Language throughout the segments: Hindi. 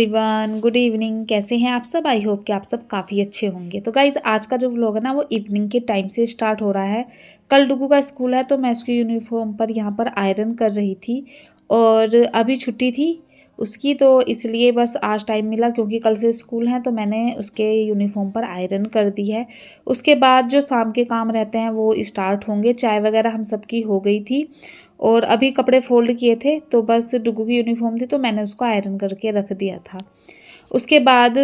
Everyone, good evening. कैसे हैं आप सब? आई होप कि आप सब काफ़ी अच्छे होंगे। तो गाइज़, आज का जो व्लॉग है ना वो इवनिंग के टाइम से स्टार्ट हो रहा है। कल डुगू का स्कूल है तो मैं उसकी यूनिफॉर्म पर यहाँ पर आयरन कर रही थी और अभी छुट्टी थी उसकी, तो इसलिए बस आज टाइम मिला क्योंकि कल से स्कूल हैं तो मैंने उसके यूनिफॉर्म पर आयरन कर दी है। उसके बाद जो शाम के काम रहते हैं वो स्टार्ट होंगे। चाय वगैरह हम सबकी हो गई थी और अभी कपड़े फोल्ड किए थे तो बस डुगू की यूनिफॉर्म थी तो मैंने उसको आयरन करके रख दिया था। उसके बाद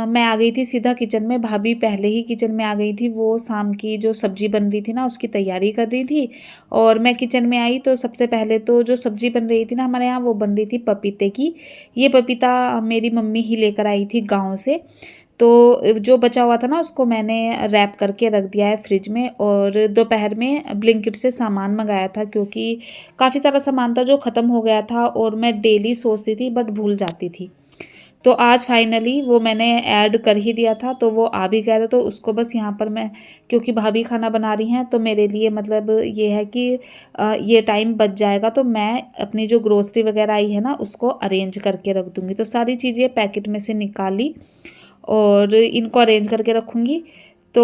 मैं आ गई थी सीधा किचन में। भाभी पहले ही किचन में आ गई थी, वो शाम की जो सब्जी बन रही थी ना उसकी तैयारी कर रही थी और मैं किचन में आई तो सबसे पहले तो जो सब्जी बन रही थी ना हमारे यहाँ, वो बन रही थी पपीते की। ये पपीता मेरी मम्मी ही लेकर आई थी गाँव से, तो जो बचा हुआ था ना उसको मैंने रैप करके रख दिया है फ्रिज में। और दोपहर में ब्लिंकिट से सामान मंगाया था क्योंकि काफ़ी सारा सामान था जो ख़त्म हो गया था और मैं डेली सोचती थी बट भूल जाती थी। तो आज फाइनली वो मैंने ऐड कर ही दिया था तो वो आ भी गया था, तो उसको बस यहाँ पर मैं, क्योंकि भाभी खाना बना रही हैं तो मेरे लिए मतलब ये है कि ये टाइम बच जाएगा तो मैं अपनी जो ग्रोसरी वगैरह आई है ना उसको अरेंज करके रख दूँगी। तो सारी चीज़ें पैकेट में से निकाली और इनको अरेंज करके रखूँगी। तो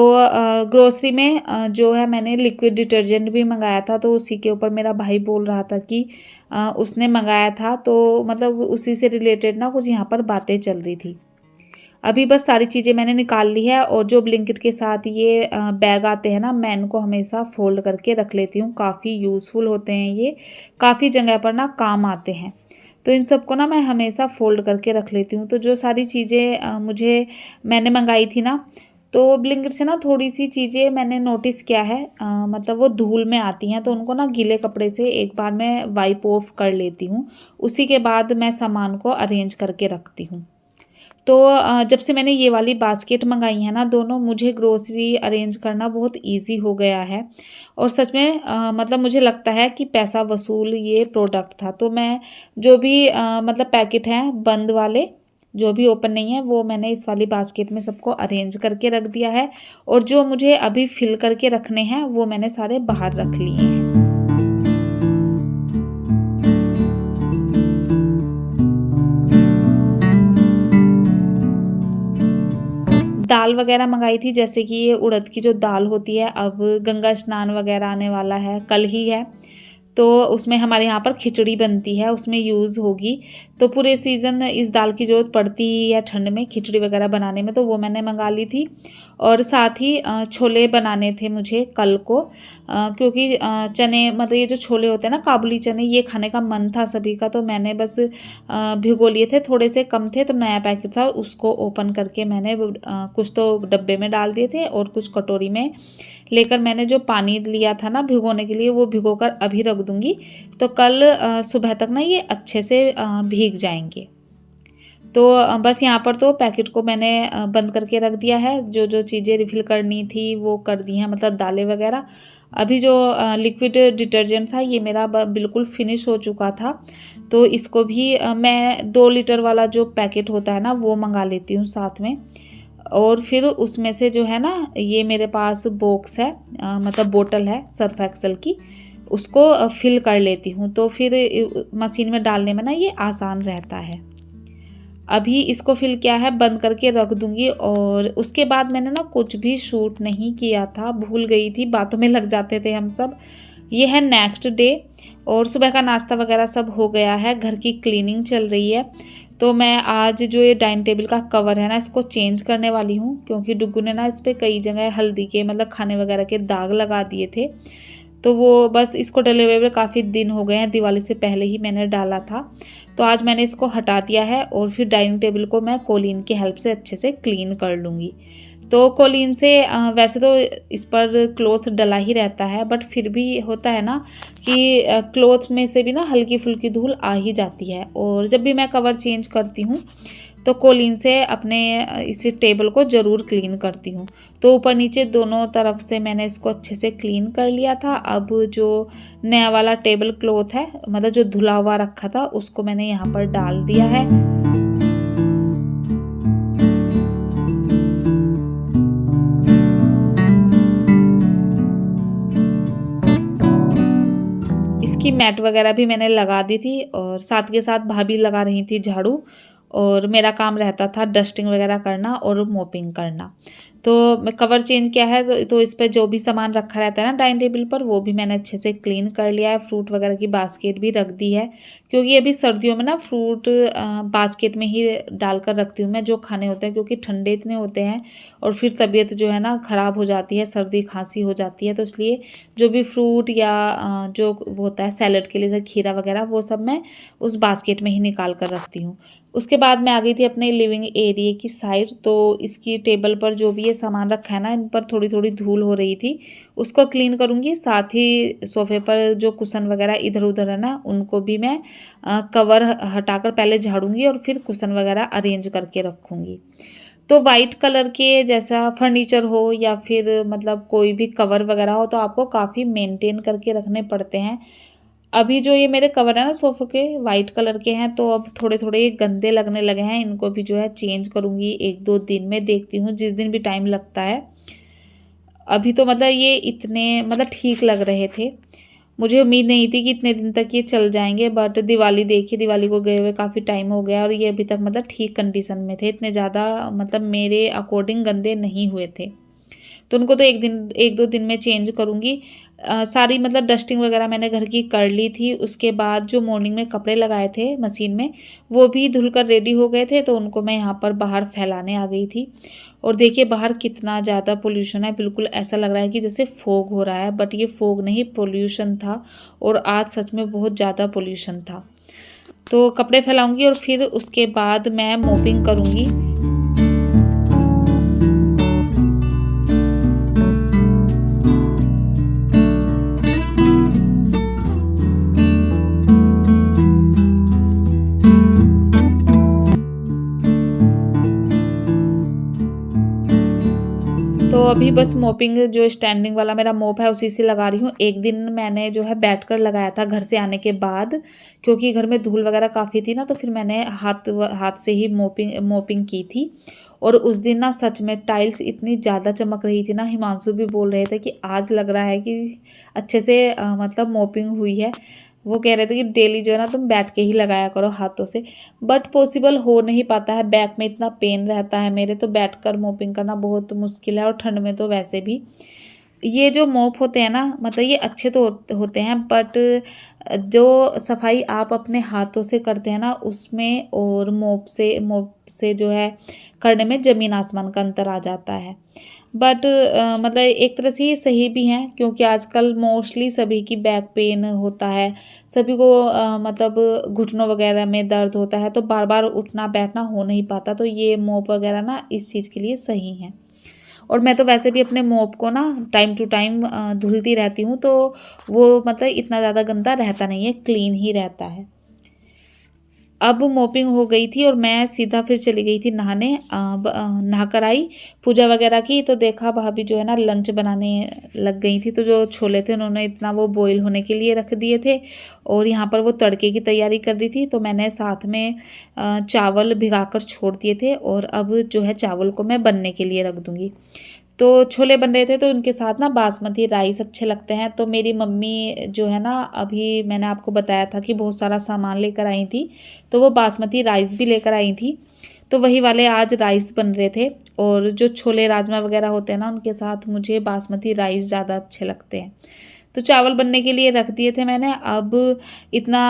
ग्रोसरी में जो है मैंने लिक्विड डिटर्जेंट भी मंगाया था, तो उसी के ऊपर मेरा भाई बोल रहा था कि उसने मंगाया था, तो मतलब उसी से रिलेटेड ना कुछ यहाँ पर बातें चल रही थी। अभी बस सारी चीज़ें मैंने निकाल ली है और जो ब्लिंकिट के साथ ये बैग आते हैं ना, मैं इनको हमेशा फोल्ड करके रख लेती हूँ। काफ़ी यूज़फुल होते हैं ये, काफ़ी जगह पर ना काम आते हैं, तो इन सबको ना मैं हमेशा फ़ोल्ड करके रख लेती हूँ। तो जो सारी चीज़ें मैंने मंगाई थी ना, तो ब्लिंकिट से ना थोड़ी सी चीज़ें मैंने नोटिस किया है, मतलब वो धूल में आती हैं तो उनको ना गीले कपड़े से एक बार मैं वाइप ऑफ कर लेती हूँ, उसी के बाद मैं सामान को अरेंज करके रखती हूँ। तो जब से मैंने ये वाली बास्केट मंगाई है ना दोनों, मुझे ग्रोसरी अरेंज करना बहुत इजी हो गया है और सच में मतलब मुझे लगता है कि पैसा वसूल ये प्रोडक्ट था। तो मैं जो भी मतलब पैकेट हैं बंद वाले, जो भी ओपन नहीं है, वो मैंने इस वाली बास्केट में सबको अरेंज करके रख दिया है और जो मुझे अभी फिल करके रखने हैं वो मैंने सारे बाहर रख लिए हैं। दाल वगैरह मंगाई थी, जैसे कि ये उड़द की जो दाल होती है, अब गंगा स्नान वगैरह आने वाला है, कल ही है, तो उसमें हमारे यहाँ पर खिचड़ी बनती है, उसमें यूज़ होगी। तो पूरे सीज़न इस दाल की ज़रूरत पड़ती ही है ठंड में खिचड़ी वगैरह बनाने में, तो वो मैंने मंगा ली थी। और साथ ही छोले बनाने थे मुझे कल को, क्योंकि चने, मतलब ये जो छोले होते हैं ना काबुली चने, ये खाने का मन था सभी का, तो मैंने बस भिगो लिए थे। थोड़े से कम थे तो नया पैकेट था, उसको ओपन करके मैंने कुछ तो डब्बे में डाल दिए थे और कुछ कटोरी में लेकर मैंने जो पानी लिया था ना भिगोने के लिए, वो भिगोकर अभी रख दूंगी, तो कल सुबह तक ना ये अच्छे से भीग जाएंगे। तो बस यहाँ पर तो पैकेट को मैंने बंद करके रख दिया है। जो जो चीज़ें रिफ़िल करनी थी वो कर दी हैं, मतलब दालें वगैरह। अभी जो लिक्विड डिटर्जेंट था ये मेरा बिल्कुल फिनिश हो चुका था, तो इसको भी मैं 2 लीटर वाला जो पैकेट होता है ना वो मंगा लेती हूँ साथ में। और फिर उसमें से जो है ना, ये मेरे पास बॉक्स है, मतलब बोतल है सर्फ एक्सेल की, उसको फिल कर लेती हूँ, तो फिर मशीन में डालने में ना ये आसान रहता है। अभी इसको फिल किया है, बंद करके रख दूंगी। और उसके बाद मैंने ना कुछ भी शूट नहीं किया था, भूल गई थी, बातों में लग जाते थे हम सब। ये है नेक्स्ट डे और सुबह का नाश्ता वगैरह सब हो गया है, घर की क्लीनिंग चल रही है। तो मैं आज जो ये डाइनिंग टेबल का कवर है ना इसको चेंज करने वाली हूँ, क्योंकि डुग्गू ने ना इस पर कई जगह हल्दी के, मतलब खाने वगैरह के दाग लगा दिए थे। तो वो बस इसको डले हुए काफ़ी दिन हो गए हैं, दिवाली से पहले ही मैंने डाला था, तो आज मैंने इसको हटा दिया है और फिर डाइनिंग टेबल को मैं कोलीन की हेल्प से अच्छे से क्लीन कर लूँगी। तो कोलीन से वैसे तो इस पर क्लॉथ डला ही रहता है, बट फिर भी होता है ना कि क्लॉथ में से भी ना हल्की फुल्की धूल आ ही जाती है, और जब भी मैं कवर चेंज करती हूँ तो कोलीन से अपने इस टेबल को ज़रूर क्लीन करती हूँ। तो ऊपर नीचे दोनों तरफ से मैंने इसको अच्छे से क्लीन कर लिया था। अब जो नया वाला टेबल क्लॉथ है, मतलब जो धुला हुआ रखा था, उसको मैंने यहाँ पर डाल दिया है। इसकी मैट वगैरह भी मैंने लगा दी थी और साथ के साथ भाभी लगा रही थी झाड़ू। और मेरा काम रहता था डस्टिंग वगैरह करना और मोपिंग करना। तो मैं कवर चेंज किया है, तो इस पे जो भी सामान रखा रहता है ना डाइनिंग टेबल पर, वो भी मैंने अच्छे से क्लीन कर लिया है। फ्रूट वगैरह की बास्केट भी रख दी है, क्योंकि अभी सर्दियों में ना फ्रूट बास्केट में ही डालकर रखती हूँ मैं, जो खाने होते हैं, क्योंकि ठंडे इतने होते हैं और फिर तबीयत जो है ना ख़राब हो जाती है, सर्दी खांसी हो जाती है। तो इसलिए जो भी फ्रूट या जो वो होता है सैलड के लिए, जैसे खीरा वगैरह, वो सब मैं उस बास्केट में ही निकाल कर रखती हूँ। उसके बाद मैं आ गई थी अपने लिविंग एरिया की साइड। तो इसकी टेबल पर जो भी ये सामान रखा है ना, इन पर थोड़ी थोड़ी धूल हो रही थी, उसको क्लीन करूँगी। साथ ही सोफ़े पर जो कुशन वगैरह इधर उधर है ना, उनको भी मैं कवर हटाकर पहले झाड़ूंगी और फिर कुशन वगैरह अरेंज करके रखूँगी। तो वाइट कलर के जैसा फर्नीचर हो या फिर मतलब कोई भी कवर वगैरह हो, तो आपको काफ़ी मेंटेन करके रखने पड़ते हैं। अभी जो ये मेरे कवर है ना सोफ़े के, वाइट कलर के हैं, तो अब थोड़े थोड़े ये गंदे लगने लगे हैं। इनको भी जो है चेंज करूँगी 1-2 दिन में, देखती हूँ जिस दिन भी टाइम लगता है। अभी तो मतलब ये इतने मतलब ठीक लग रहे थे। मुझे उम्मीद नहीं थी कि इतने दिन तक ये चल जाएंगे, बट दिवाली देखिए, दिवाली को गए हुए काफ़ी टाइम हो गया और ये अभी तक मतलब ठीक कंडीशन में थे। इतने ज़्यादा मतलब मेरे अकॉर्डिंग गंदे नहीं हुए थे। तो उनको तो 1-2 दिन में चेंज करूँगी। सारी मतलब डस्टिंग वगैरह मैंने घर की कर ली थी। उसके बाद जो मॉर्निंग में कपड़े लगाए थे मशीन में, वो भी धुलकर रेडी हो गए थे, तो उनको मैं यहाँ पर बाहर फैलाने आ गई थी। और देखिए बाहर कितना ज़्यादा पोल्यूशन है, बिल्कुल ऐसा लग रहा है कि जैसे फॉग हो रहा है, बट ये फॉग नहीं, पोल्यूशन था। और आज सच में बहुत ज़्यादा पोल्यूशन था। तो कपड़े फैलाऊंगी और फिर उसके बाद मैं मोपिंग करूँगी। तो अभी बस मोपिंग जो स्टैंडिंग वाला मेरा मोप है उसी से लगा रही हूँ। एक दिन मैंने जो है बैठकर लगाया था घर से आने के बाद, क्योंकि घर में धूल वगैरह काफ़ी थी ना, तो फिर मैंने हाथ से ही मोपिंग की थी। और उस दिन ना सच में टाइल्स इतनी ज़्यादा चमक रही थी ना, हिमांशु भी बोल रहे थे कि आज लग रहा है कि अच्छे से मतलब मोपिंग हुई है। वो कह रहे थे कि डेली जो है ना तुम बैठ के ही लगाया करो हाथों से, बट पॉसिबल हो नहीं पाता है। बैक में इतना पेन रहता है मेरे, तो बैठकर मोपिंग करना बहुत मुश्किल है, और ठंड में तो वैसे भी। ये जो मोप होते हैं ना, मतलब ये अच्छे तो होते हैं, बट जो सफाई आप अपने हाथों से करते हैं ना, उसमें और मोप से जो है करने में ज़मीन आसमान का अंतर आ जाता है। बट मतलब एक तरह से ये सही भी हैं, क्योंकि आजकल मोस्टली सभी की बैक पेन होता है। सभी को मतलब घुटनों वगैरह में दर्द होता है, तो बार बार उठना बैठना हो नहीं पाता। तो ये मोप वगैरह ना इस चीज़ के लिए सही हैं। और मैं तो वैसे भी अपने मोप को ना टाइम टू टाइम धुलती रहती हूँ, तो वो मतलब इतना ज़्यादा गंदा रहता नहीं है, क्लीन ही रहता है। अब मोपिंग हो गई थी और मैं सीधा फिर चली गई थी नहाने। नहाकर आई, पूजा वगैरह की, तो देखा भाभी जो है ना लंच बनाने लग गई थी। तो जो छोले थे उन्होंने इतना वो बॉईल होने के लिए रख दिए थे, और यहाँ पर वो तड़के की तैयारी कर रही थी। तो मैंने साथ में चावल भिगाकर छोड़ दिए थे, और अब जो है चावल को मैं बनने के लिए रख दूँगी। तो छोले बन रहे थे, तो उनके साथ ना बासमती राइस अच्छे लगते हैं। तो मेरी मम्मी जो है ना, अभी मैंने आपको बताया था कि बहुत सारा सामान लेकर आई थी, तो वो बासमती राइस भी लेकर आई थी। तो वही वाले आज राइस बन रहे थे, और जो छोले राजमा वगैरह होते हैं ना, उनके साथ मुझे बासमती राइस ज़्यादा अच्छे लगते हैं। तो चावल बनने के लिए रख दिए थे मैंने। अब इतना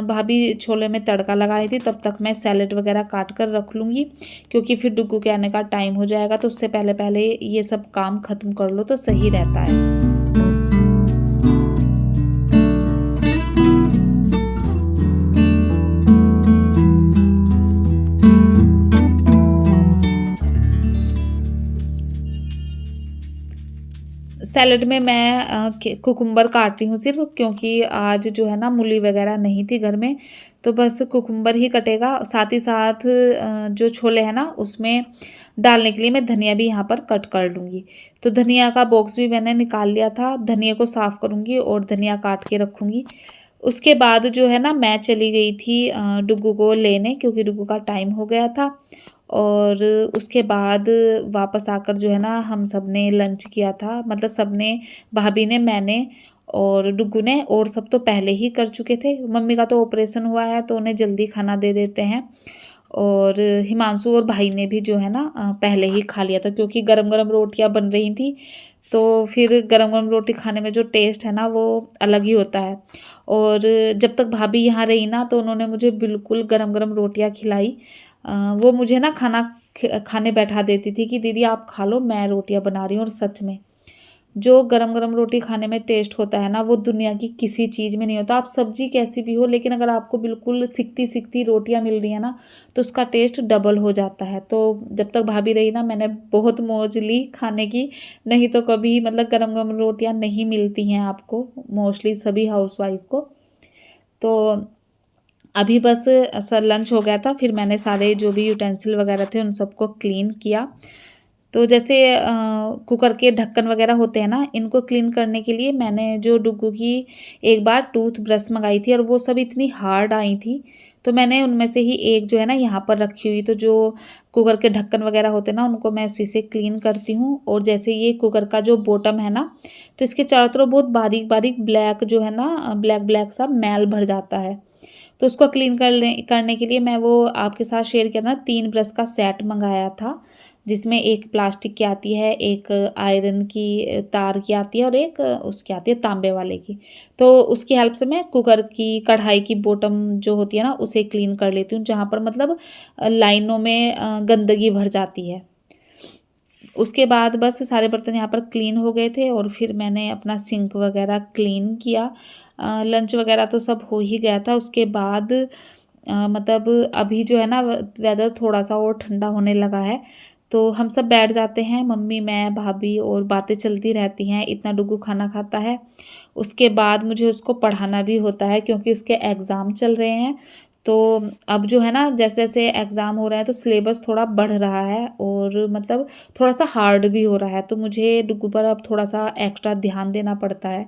भाभी छोले में तड़का लगा रही थी, तब तक मैं सैलेड वगैरह काट कर रख लूँगी, क्योंकि फिर डुग्गू के आने का टाइम हो जाएगा। तो उससे पहले पहले ये सब काम ख़त्म कर लो तो सही रहता है। सैलेड में मैं कुकुम्बर काट रही हूँ सिर्फ, क्योंकि आज जो है ना मूली वगैरह नहीं थी घर में, तो बस कुकुम्बर ही कटेगा। साथ ही साथ जो छोले हैं ना, उसमें डालने के लिए मैं धनिया भी यहाँ पर कट कर लूँगी। तो धनिया का बॉक्स भी मैंने निकाल लिया था, धनिया को साफ़ करूँगी और धनिया काट के रखूँगी। उसके बाद जो है ना मैं चली गई थी डुग्गू को लेने, क्योंकि डुग्गू का टाइम हो गया था। और उसके बाद वापस आकर जो है ना हम सब ने लंच किया था, मतलब सब ने, भाभी ने, मैंने और डुग्गू ने, और सब तो पहले ही कर चुके थे। मम्मी का तो ऑपरेशन हुआ है, तो उन्हें जल्दी खाना दे देते हैं। और हिमांशु और भाई ने भी जो है ना पहले ही खा लिया था, क्योंकि गरम गरम रोटियां बन रही थी। तो फिर गरम गरम रोटी खाने में जो टेस्ट है ना वो अलग ही होता है। और जब तक भाभी यहाँ रही ना तो उन्होंने मुझे बिल्कुल गरम गरम रोटियां खिलाई। वो मुझे ना खाना खाने बैठा देती थी कि दीदी आप खा लो, मैं रोटियां बना रही हूँ। और सच में जो गरम गरम रोटी खाने में टेस्ट होता है ना वो दुनिया की किसी चीज़ में नहीं होता। आप सब्जी कैसी भी हो, लेकिन अगर आपको बिल्कुल सिकती सिकती रोटियां मिल रही है ना तो उसका टेस्ट डबल हो जाता है। तो जब तक भाभी रही ना मैंने बहुत मौज ली खाने की। नहीं तो कभी मतलब गरम गरम रोटियां नहीं मिलती हैं आपको, मोस्टली सभी हाउसवाइफ को। तो अभी बस सर लंच हो गया था, फिर मैंने सारे जो भी यूटेंसिल वगैरह थे उन सबको क्लीन किया। तो जैसे कुकर के ढक्कन वगैरह होते हैं ना, इनको क्लीन करने के लिए मैंने जो डुग्गू की एक बार टूथ ब्रश मंगाई थी और वो सब इतनी हार्ड आई थी, तो मैंने उनमें से ही एक जो है ना यहाँ पर रखी हुई। तो जो कुकर के ढक्कन वगैरह होते हैं ना उनको मैं उसी से क्लीन करती हूँ। और जैसे ये कुकर का जो बॉटम है ना, तो इसके चारों तरफ बहुत बारीक बारीक ब्लैक जो है ना ब्लैक ब्लैक सा मैल भर जाता है। तो उसको क्लीन करने के लिए मैं वो आपके साथ शेयर किया था, 3 ब्रश का सेट मंगाया था, जिसमें एक प्लास्टिक की आती है, एक आयरन की तार की आती है और एक उसकी आती है तांबे वाले की। तो उसकी हेल्प से मैं कुकर की कढ़ाई की बॉटम जो होती है ना उसे क्लीन कर लेती हूँ, जहाँ पर मतलब लाइनों में गंदगी भर जाती है। उसके बाद बस सारे बर्तन यहाँ पर क्लीन हो गए थे और फिर मैंने अपना सिंक वगैरह क्लीन किया। लंच वगैरह तो सब हो ही गया था। उसके बाद मतलब अभी जो है ना वेदर थोड़ा सा और ठंडा होने लगा है, तो हम सब बैठ जाते हैं, मम्मी मैं भाभी, और बातें चलती रहती हैं। इतना डुग्गू खाना खाता है। उसके बाद मुझे उसको पढ़ाना भी होता है क्योंकि उसके एग्ज़ाम चल रहे हैं। तो अब जो है ना जैसे जैसे एग्ज़ाम हो रहे हैं तो सिलेबस थोड़ा बढ़ रहा है और मतलब थोड़ा सा हार्ड भी हो रहा है, तो मुझे डुग्गू पर अब थोड़ा सा एक्स्ट्रा ध्यान देना पड़ता है।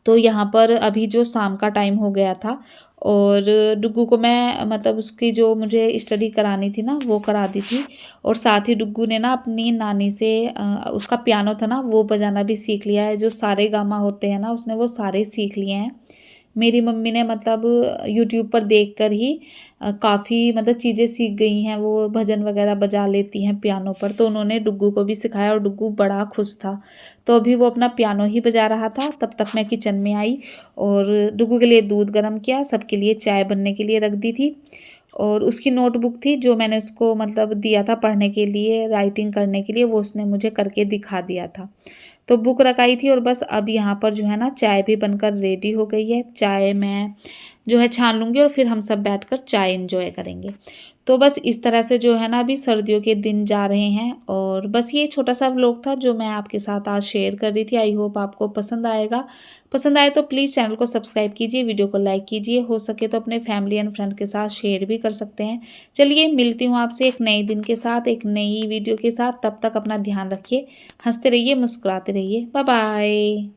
तो यहाँ पर अभी जो शाम का टाइम हो गया था और डुग्गू को मैं मतलब उसकी जो मुझे स्टडी करानी थी ना वो करा दी थी। और साथ ही डुग्गू ने ना अपनी नानी से उसका पियानो था ना वो बजाना भी सीख लिया है। जो सारे गामा होते हैं ना उसने वो सारे सीख लिए हैं। मेरी मम्मी ने मतलब यूट्यूब पर देखकर ही काफ़ी मतलब चीज़ें सीख गई हैं। वो भजन वगैरह बजा लेती हैं पियानो पर, तो उन्होंने डुग्गू को भी सिखाया और डुग्गू बड़ा खुश था। तो अभी वो अपना पियानो ही बजा रहा था, तब तक मैं किचन में आई और डुग्गू के लिए दूध गर्म किया, सबके लिए चाय बनने के लिए रख दी थी। और उसकी नोटबुक थी जो मैंने उसको मतलब दिया था पढ़ने के लिए, राइटिंग करने के लिए, वो उसने मुझे करके दिखा दिया था। तो बुक रखाई थी और बस अब यहाँ पर जो है ना चाय भी बनकर रेडी हो गई है। चाय मैं जो है छान लूँगी और फिर हम सब बैठकर चाय एंजॉय करेंगे। तो बस इस तरह से जो है ना अभी सर्दियों के दिन जा रहे हैं। और बस ये छोटा सा व्लॉग था जो मैं आपके साथ आज शेयर कर रही थी। आई होप आपको पसंद आएगा। पसंद आए तो प्लीज़ चैनल को सब्सक्राइब कीजिए, वीडियो को लाइक कीजिए, हो सके तो अपने फैमिली एंड फ्रेंड के साथ शेयर भी कर सकते हैं। चलिए मिलती हूँ आपसे एक नए दिन के साथ, एक नई वीडियो के साथ। तब तक अपना ध्यान रखिए, हंसते रहिए, मुस्कुराते रहिए। Bye bye.